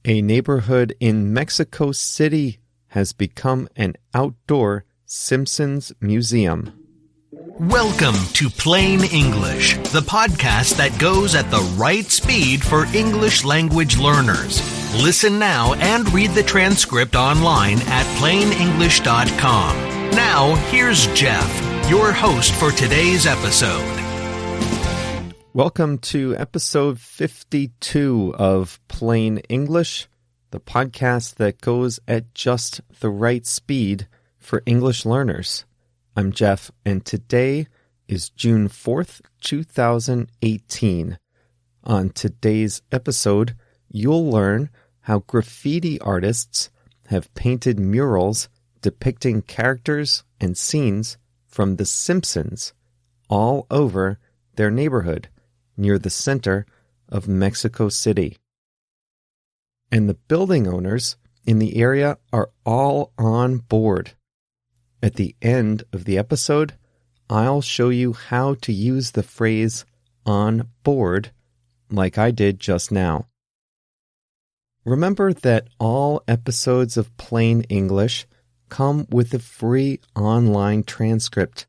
A neighborhood in Mexico City has become an outdoor Simpsons museum. Welcome to Plain English, the podcast that goes at the right speed for English language learners. Listen now and read the transcript online at plainenglish.com. Now, here's Jeff, your host for today's episode. Welcome to episode 52 of Plain English, the podcast that goes at just the right speed for English learners. I'm Jeff, and today is June 4th, 2018. On today's episode, you'll learn how graffiti artists have painted murals depicting characters and scenes from The Simpsons all over their neighborhood near the center of Mexico City. And the building owners in the area are all on board. At the end of the episode, I'll show you how to use the phrase on board like I did just now. Remember that all episodes of Plain English come with a free online transcript,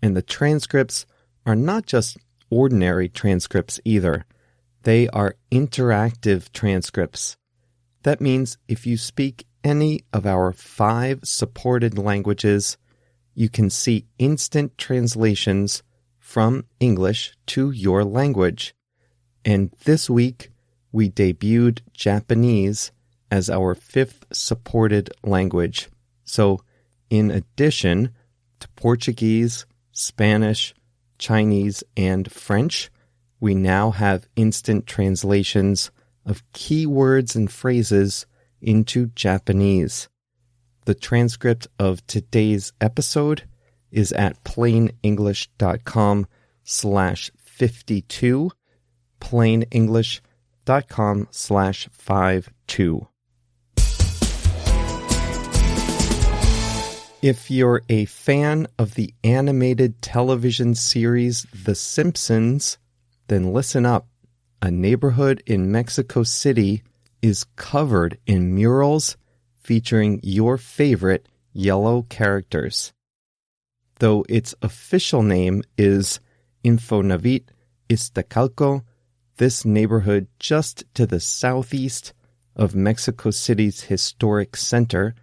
and the transcripts are not just ordinary transcripts either. They are interactive transcripts. That means if you speak any of our 5 supported languages, you can see instant translations from English to your language. And this week, we debuted Japanese as our 5th supported language. So, in addition to Portuguese, Spanish, Chinese, and French, we now have instant translations of key words and phrases into Japanese. The transcript of today's episode is at plainenglish.com/52, plainenglish.com/52. If you're a fan of the animated television series The Simpsons, then listen up. A neighborhood in Mexico City is covered in murals featuring your favorite yellow characters. Though its official name is Infonavit Iztacalco, this neighborhood just to the southeast of Mexico City's historic center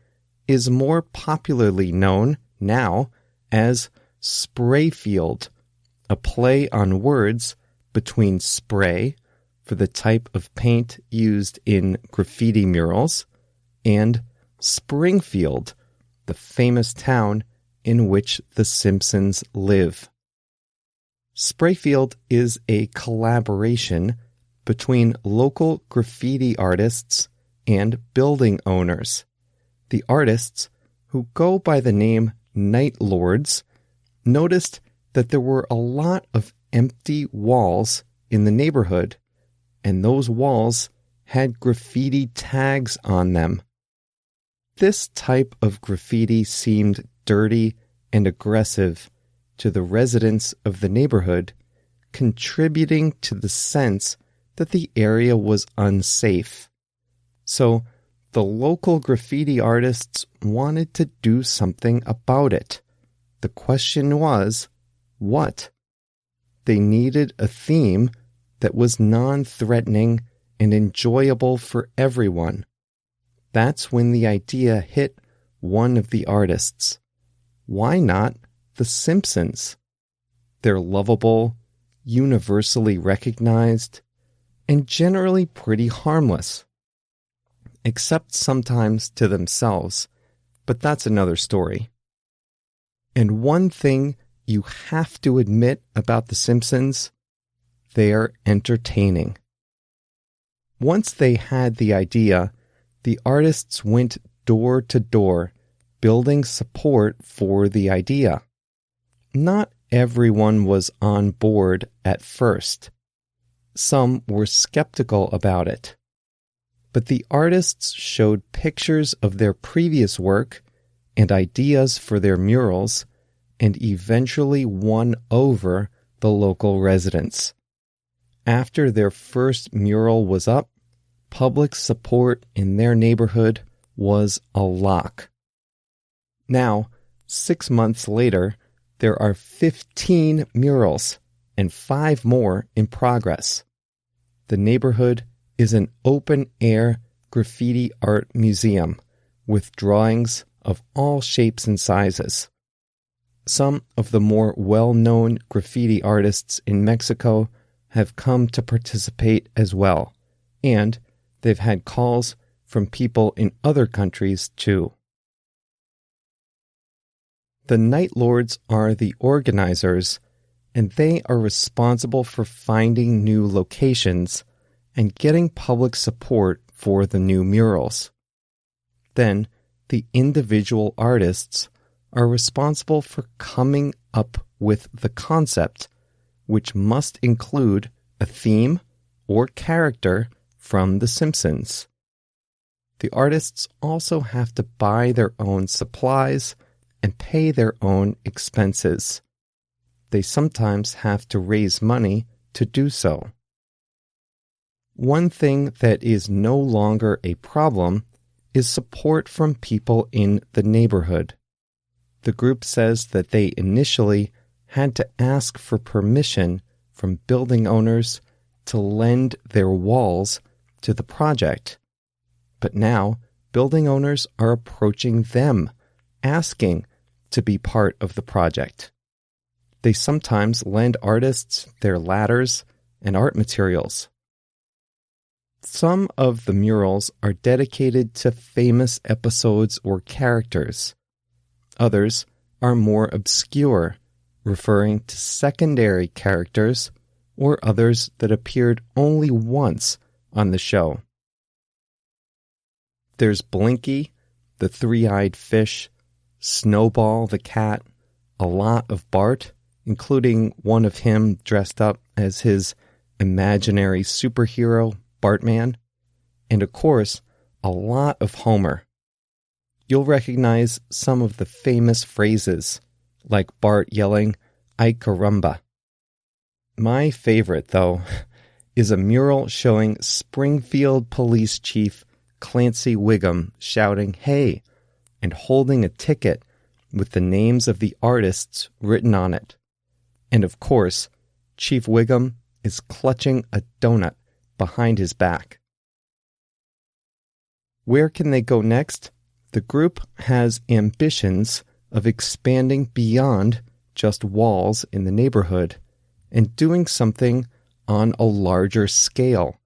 is more popularly known now as Sprayfield, a play on words between spray, for the type of paint used in graffiti murals, and Springfield, the famous town in which the Simpsons live. Sprayfield is a collaboration between local graffiti artists and building owners. The artists, who go by the name Night Lords, noticed that there were a lot of empty walls in the neighborhood, and those walls had graffiti tags on them. This type of graffiti seemed dirty and aggressive to the residents of the neighborhood, contributing to the sense that the area was unsafe. So, the local graffiti artists wanted to do something about it. The question was, what? They needed a theme that was non-threatening and enjoyable for everyone. That's when the idea hit one of the artists. Why not The Simpsons? They're lovable, universally recognized, and generally pretty harmless. Except sometimes to themselves, but that's another story. And one thing you have to admit about The Simpsons, they're entertaining. Once they had the idea, the artists went door to door, building support for the idea. Not everyone was on board at first. Some were skeptical about it. But the artists showed pictures of their previous work and ideas for their murals, and eventually won over the local residents. After their first mural was up, public support in their neighborhood was a lock. Now, 6 months later, there are 15 murals and 5 more in progress. The neighborhood is an open-air graffiti art museum with drawings of all shapes and sizes. Some of the more well-known graffiti artists in Mexico have come to participate as well, and they've had calls from people in other countries too. The Night Lords are the organizers, and they are responsible for finding new locations and getting public support for the new murals. Then, the individual artists are responsible for coming up with the concept, which must include a theme or character from The Simpsons. The artists also have to buy their own supplies and pay their own expenses. They sometimes have to raise money to do so. One thing that is no longer a problem is support from people in the neighborhood. The group says that they initially had to ask for permission from building owners to lend their walls to the project. But now, building owners are approaching them, asking to be part of the project. They sometimes lend artists their ladders and art materials. Some of the murals are dedicated to famous episodes or characters. Others are more obscure, referring to secondary characters or others that appeared only once on the show. There's Blinky, the three-eyed fish, Snowball the cat, a lot of Bart, including one of him dressed up as his imaginary superhero, Bartman, and of course, a lot of Homer. You'll recognize some of the famous phrases, like Bart yelling, "Ay caramba." My favorite, though, is a mural showing Springfield Police Chief Clancy Wiggum shouting, "Hey!" and holding a ticket with the names of the artists written on it. And of course, Chief Wiggum is clutching a donut behind his back. Where can they go next? The group has ambitions of expanding beyond just walls in the neighborhood and doing something on a larger scale.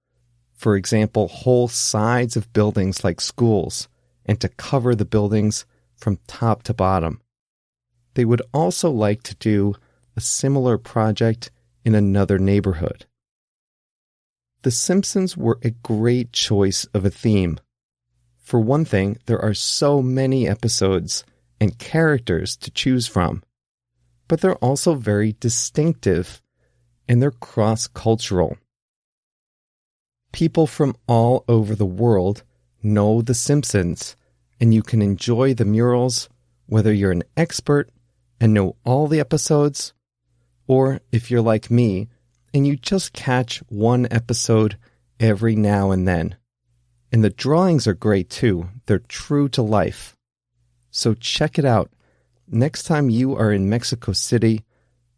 For example, whole sides of buildings like schools, and to cover the buildings from top to bottom. They would also like to do a similar project in another neighborhood. The Simpsons were a great choice of a theme. For one thing, there are so many episodes and characters to choose from, but they're also very distinctive, and they're cross-cultural. People from all over the world know The Simpsons, and you can enjoy the murals whether you're an expert and know all the episodes, or if you're like me and you just catch one episode every now and then. And the drawings are great too. They're true to life. So check it out. Next time you are in Mexico City,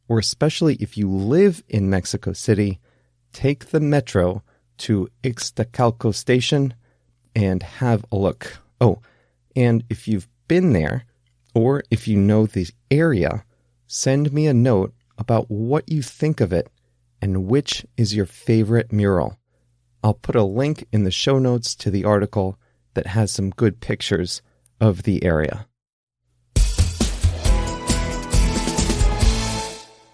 or especially if you live in Mexico City, take the metro to Iztacalco station and have a look. Oh, and if you've been there, or if you know the area, send me a note about what you think of it and which is your favorite mural. I'll put a link in the show notes to the article that has some good pictures of the area.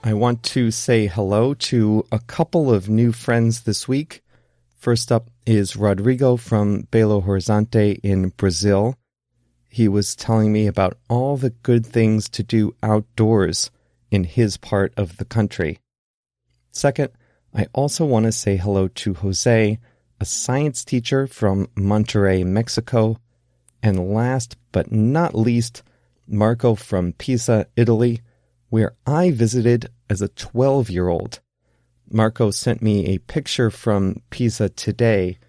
I want to say hello to a couple of new friends this week. First up is Rodrigo from Belo Horizonte in Brazil. He was telling me about all the good things to do outdoors in his part of the country. Second, I also want to say hello to Você, a science teacher from Monterrey, Mexico. And last but not least, Marco from Pisa, Italy, where I visited as a 12-year-old. Marco sent me a picture from Pisa today,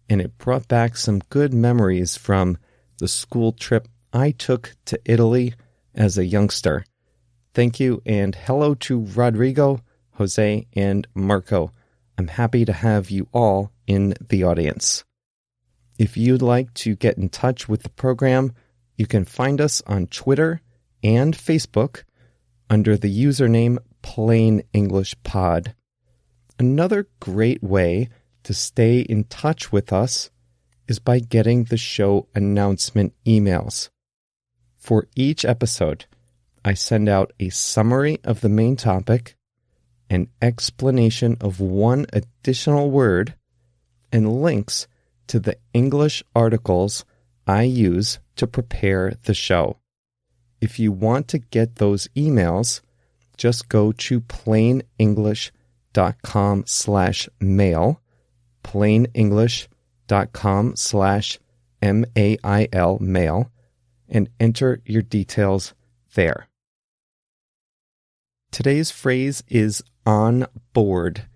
and it brought back some good memories from the school trip I took to Italy as a youngster. Thank you, and hello to Rodrigo, Jose, and Marco. I'm happy to have you all in the audience. If you'd like to get in touch with the program, you can find us on Twitter and Facebook under the username Plain English Pod. Another great way to stay in touch with us is by getting the show announcement emails. For each episode, I send out a summary of the main topic, an explanation of one additional word, and links to the English articles I use to prepare the show. If you want to get those emails, just go to plainenglish.com/mail, plainenglish.com/mail mail, and enter your details there. Today's phrase is on board.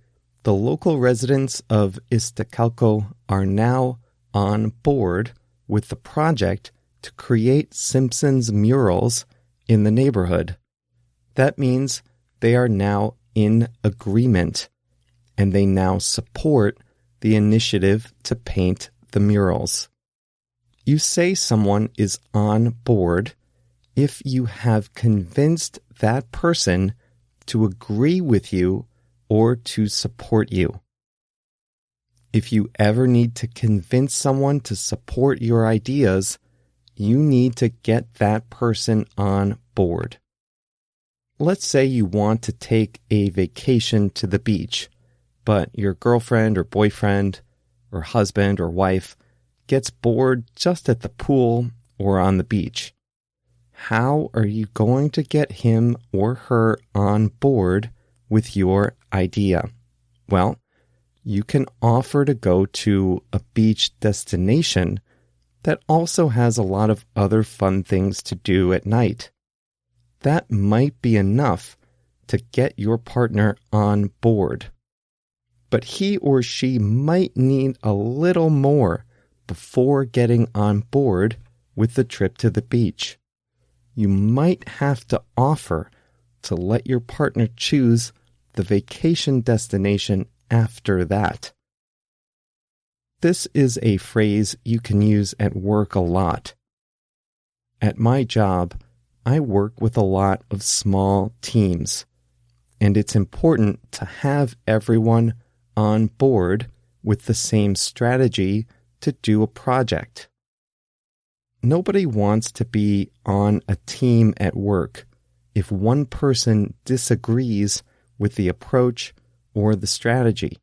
The local residents of Iztacalco are now on board with the project to create Simpsons murals in the neighborhood. That means they are now in agreement, and they now support the initiative to paint the murals. You say someone is on board if you have convinced that person to agree with you or to support you. If you ever need to convince someone to support your ideas, you need to get that person on board. Let's say you want to take a vacation to the beach, but your girlfriend or boyfriend or husband or wife gets bored just at the pool or on the beach. How are you going to get him or her on board with your idea? Well, you can offer to go to a beach destination that also has a lot of other fun things to do at night. That might be enough to get your partner on board. But he or she might need a little more before getting on board with the trip to the beach. You might have to offer to let your partner choose the vacation destination after that. This is a phrase you can use at work a lot. At my job, I work with a lot of small teams, and it's important to have everyone on board with the same strategy to do a project. Nobody wants to be on a team at work if one person disagrees with the approach or the strategy.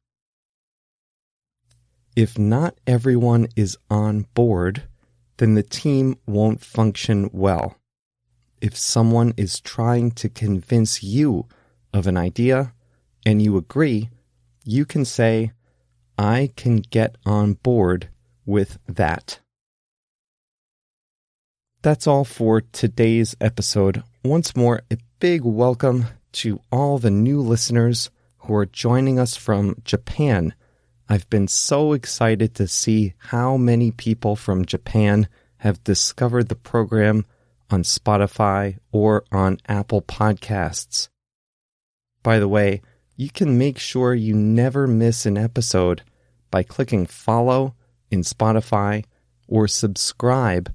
If not everyone is on board, then the team won't function well. If someone is trying to convince you of an idea and you agree, you can say, I can get on board with that. That's all for today's episode. Once more, a big welcome to all the new listeners who are joining us from Japan. I've been so excited to see how many people from Japan have discovered the program on Spotify or on Apple Podcasts. By the way, you can make sure you never miss an episode by clicking follow in Spotify or subscribe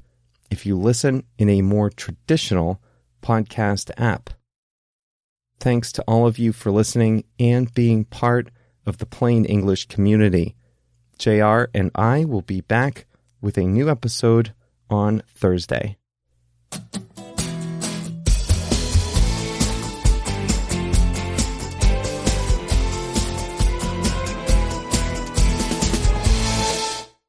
if you listen in a more traditional podcast app. Thanks to all of you for listening and being part of the Plain English community. JR and I will be back with a new episode on Thursday.